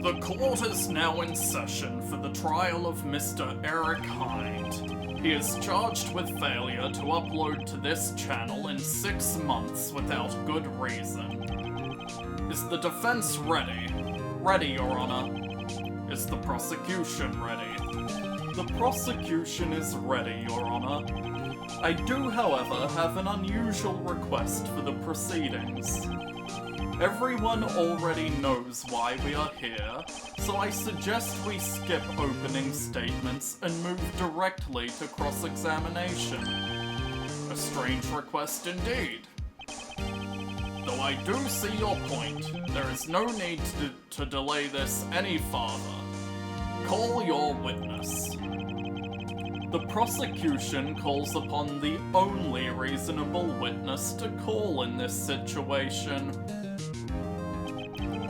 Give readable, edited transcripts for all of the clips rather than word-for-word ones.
The court is now in session for the trial of Mr. Eric Hind. He is charged with failure to upload to this channel in 6 months without good reason. Is the defense ready? Ready, Your Honor. Is the prosecution ready? The prosecution is ready, Your Honor. I do, however, have an unusual request for the proceedings. Everyone already knows why we are here, so I suggest we skip opening statements and move directly to cross-examination. A strange request indeed. Though I do see your point, there is no need to delay this any farther. Call your witness. The prosecution calls upon the only reasonable witness to call in this situation.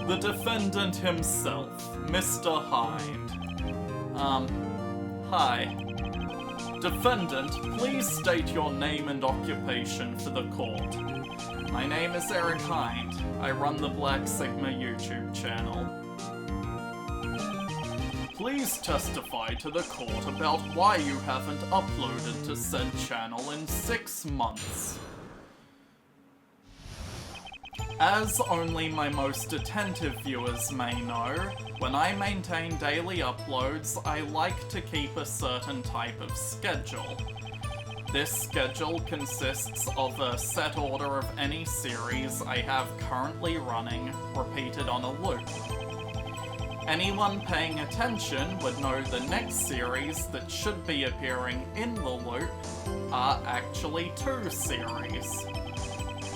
The defendant himself, Mr. Hind. Hi. Defendant, please state your name and occupation for the court. My name is Eric Hind. I run the Black Sigma YouTube channel. Please testify to the court about why you haven't uploaded to said channel in 6 months. As only my most attentive viewers may know, when I maintain daily uploads, I like to keep a certain type of schedule. This schedule consists of a set order of any series I have currently running, repeated on a loop. Anyone paying attention would know the next series that should be appearing in the loop are actually 2 series.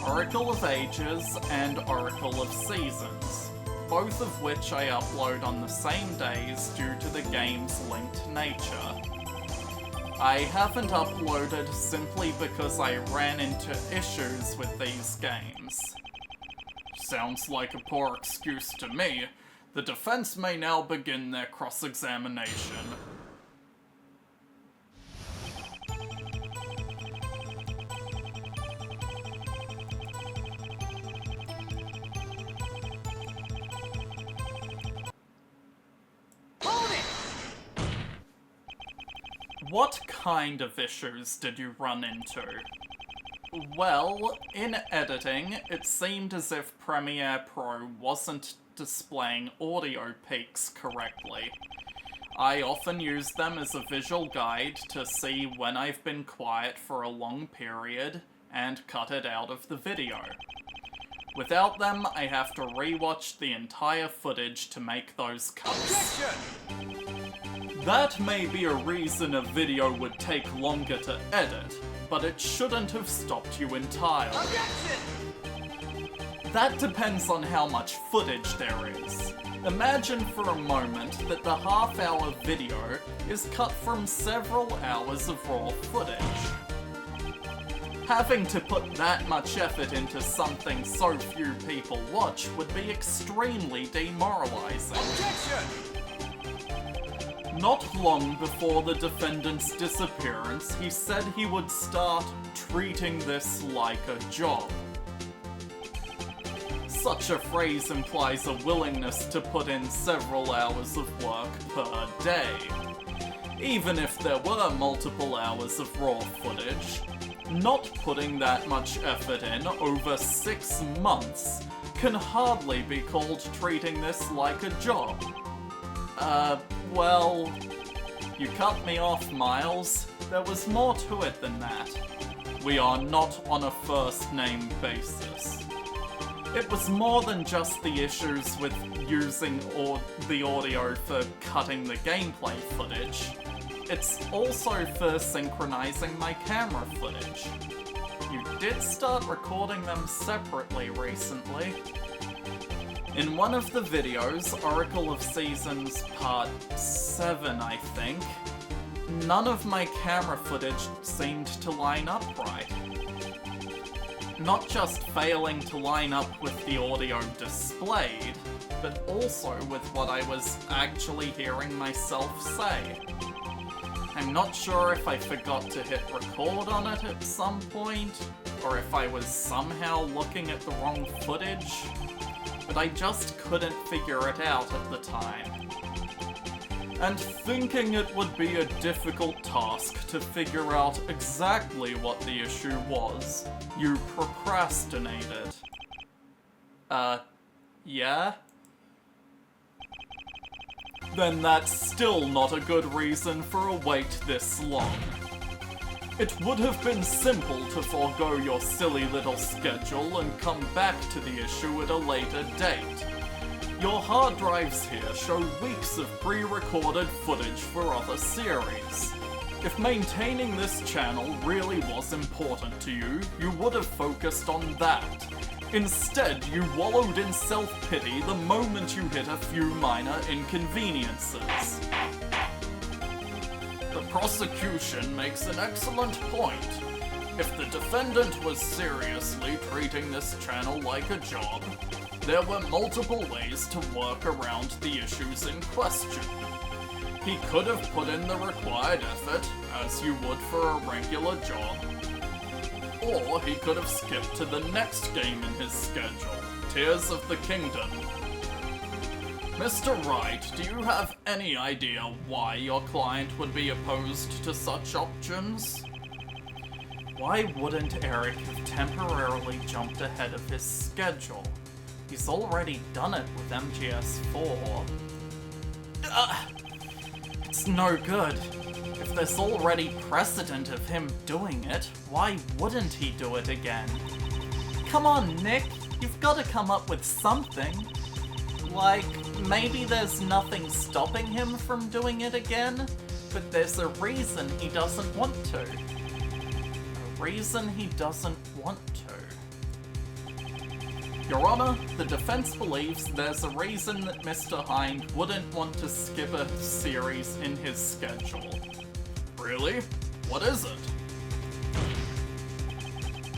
Oracle of Ages and Oracle of Seasons, both of which I upload on the same days due to the game's linked nature. I haven't uploaded simply because I ran into issues with these games. Sounds like a poor excuse to me. The defense may now begin their cross-examination. What kind of issues did you run into? Well, in editing, it seemed as if Premiere Pro wasn't displaying audio peaks correctly. I often use them as a visual guide to see when I've been quiet for a long period and cut it out of the video. Without them, I have to rewatch the entire footage to make those cuts. Objection! That may be a reason a video would take longer to edit, but it shouldn't have stopped you entirely. Objection! That depends on how much footage there is. Imagine for a moment that the half-hour video is cut from several hours of raw footage. Having to put that much effort into something so few people watch would be extremely demoralizing. Objection! Not long before the defendant's disappearance, he said he would start treating this like a job. Such a phrase implies a willingness to put in several hours of work per day. Even if there were multiple hours of raw footage, not putting that much effort in over 6 months can hardly be called treating this like a job. Well, you cut me off, Miles. There was more to it than that. We are not on a first-name basis. It was more than just the issues with using the audio for cutting the gameplay footage. It's also for synchronizing my camera footage. You did start recording them separately recently. In one of the videos, Oracle of Seasons Part 7, I think, none of my camera footage seemed to line up right. Not just failing to line up with the audio displayed, but also with what I was actually hearing myself say. I'm not sure if I forgot to hit record on it at some point, or if I was somehow looking at the wrong footage. but I just couldn't figure it out at the time. And thinking it would be a difficult task to figure out exactly what the issue was, you procrastinated. Yeah? Then that's still not a good reason for a wait this long. It would have been simple to forego your silly little schedule and come back to the issue at a later date. Your hard drives here show weeks of pre-recorded footage for other series. If maintaining this channel really was important to you, you would have focused on that. Instead, you wallowed in self-pity the moment you hit a few minor inconveniences. The prosecution makes an excellent point. If the defendant was seriously treating this channel like a job, there were multiple ways to work around the issues in question. He could have put in the required effort, as you would for a regular job, or he could have skipped to the next game in his schedule, Tears of the Kingdom. Mr. Wright, do you have any idea why your client would be opposed to such options? Why wouldn't Eric have temporarily jumped ahead of his schedule? He's already done it with MGS4. It's no good. If there's already precedent of him doing it, why wouldn't he do it again? Come on, Nick, you've got to come up with something. Like, maybe there's nothing stopping him from doing it again, but there's a reason he doesn't want to. A reason he doesn't want to. Your Honor, the defense believes there's a reason that Mr. Hind wouldn't want to skip a series in his schedule. Really? What is it?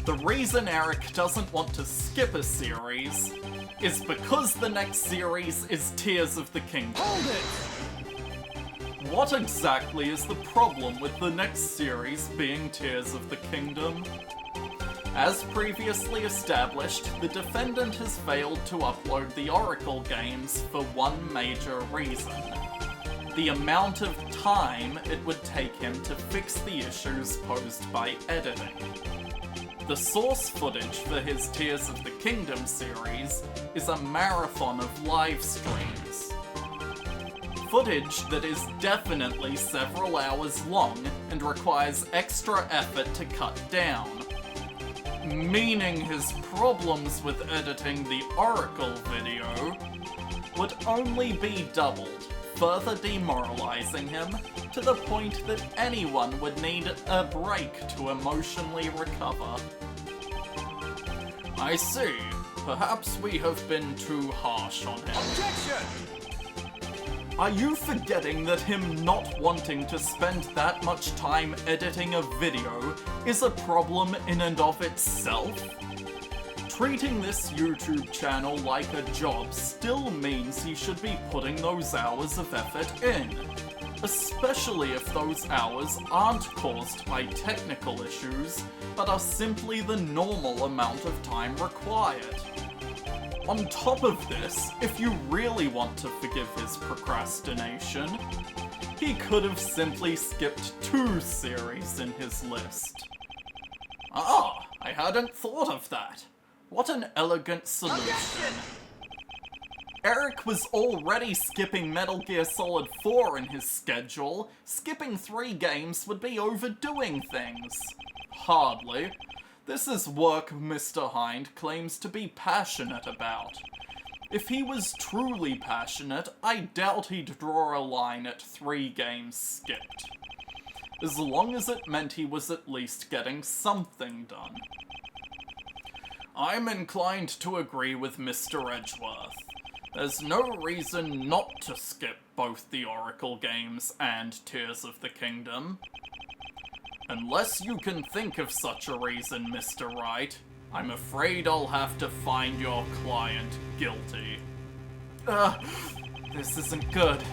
The reason Eric doesn't want to skip a series is because the next series is Tears of the Kingdom. Hold it! What exactly is the problem with the next series being Tears of the Kingdom? As previously established, the defendant has failed to upload the Oracle games for one major reason: the amount of time it would take him to fix the issues posed by editing. The source footage for his Tears of the Kingdom series is a marathon of live streams. Footage that is definitely several hours long and requires extra effort to cut down. Meaning his problems with editing the Oracle video would only be doubled, further demoralizing him to the point that anyone would need a break to emotionally recover. I see. Perhaps we have been too harsh on him. Objection! Are you forgetting that him not wanting to spend that much time editing a video is a problem in and of itself? Treating this YouTube channel like a job still means he should be putting those hours of effort in, especially if those hours aren't caused by technical issues, but are simply the normal amount of time required. On top of this, if you really want to forgive his procrastination, he could have simply skipped 2 series in his list. Ah, I hadn't thought of that. What an elegant solution. Eric was already skipping Metal Gear Solid 4 in his schedule. Skipping 3 games would be overdoing things. Hardly. This is work Mr. Hind claims to be passionate about. If he was truly passionate, I doubt he'd draw a line at 3 games skipped. As long as it meant he was at least getting something done. I'm inclined to agree with Mr. Edgeworth. There's no reason not to skip both the Oracle games and Tears of the Kingdom. Unless you can think of such a reason, Mr. Wright, I'm afraid I'll have to find your client guilty. This isn't good.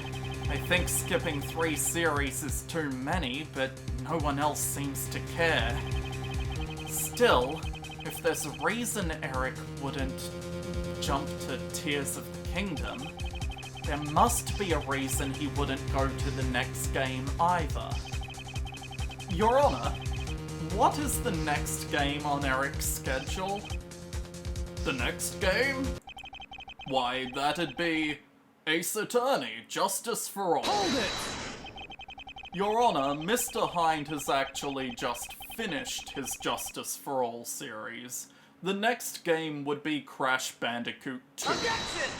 I think skipping 3 series is too many, but no one else seems to care. Still, if there's a reason Eric wouldn't jump to Tears of the Kingdom, there must be a reason he wouldn't go to the next game either. Your Honor, what is the next game on Eric's schedule? The next game? Why, that'd be Ace Attorney, Justice for All. Hold it! Your Honor, Mr. Hind has actually just finished his Justice for All series. The next game would be Crash Bandicoot 2. Objection!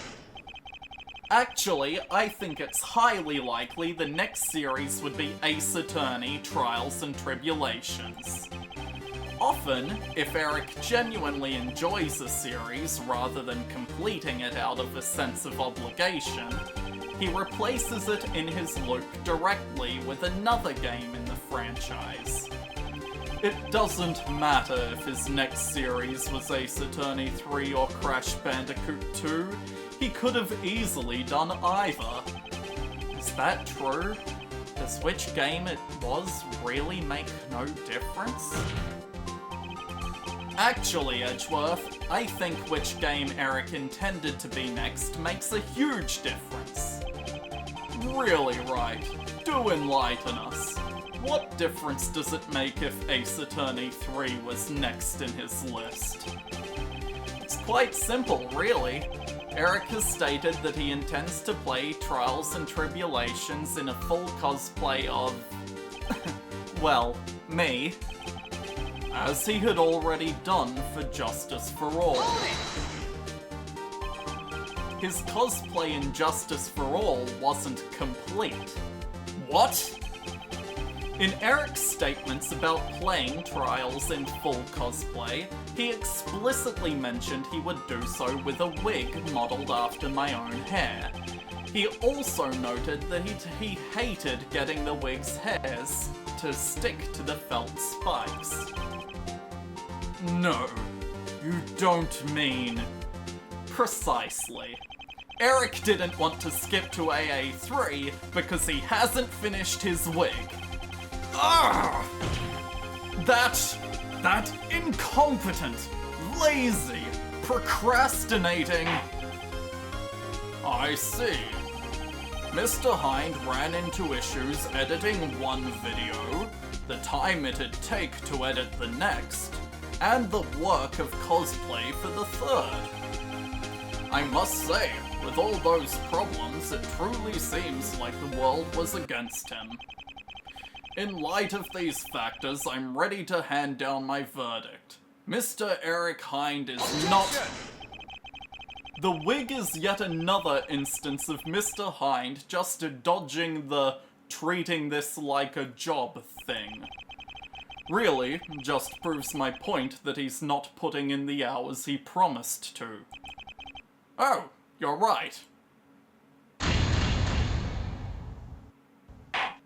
Actually, I think it's highly likely the next series would be Ace Attorney, Trials and Tribulations. Often, if Eric genuinely enjoys a series rather than completing it out of a sense of obligation, he replaces it in his loop directly with another game in the franchise. It doesn't matter if his next series was Ace Attorney 3 or Crash Bandicoot 2, he could have easily done either. Is that true? Does which game it was really make no difference? Actually, Edgeworth, I think which game Eric intended to be next makes a huge difference. Really, Wright, do enlighten us. What difference does it make if Ace Attorney 3 was next in his list? It's quite simple, really. Eric has stated that he intends to play Trials and Tribulations in a full cosplay of... well, me. As he had already done for Justice for All. His cosplay in Justice for All wasn't complete. What? In Eric's statements about playing Trials in full cosplay, he explicitly mentioned he would do so with a wig modelled after my own hair. He also noted that he hated getting the wig's hairs to stick to the felt spikes. No, you don't mean... Precisely. Eric didn't want to skip to AA3 because he hasn't finished his wig. Ugh! That incompetent, lazy, procrastinating... I see. Mr. Hind ran into issues editing one video, the time it'd take to edit the next, and the work of cosplay for the third. I must say, with all those problems, it truly seems like the world was against him. In light of these factors, I'm ready to hand down my verdict. Mr. Eric Hind is not... The wig is yet another instance of Mr. Hind just dodging the treating this like a job thing. Really, just proves my point that he's not putting in the hours he promised to. Oh, you're right.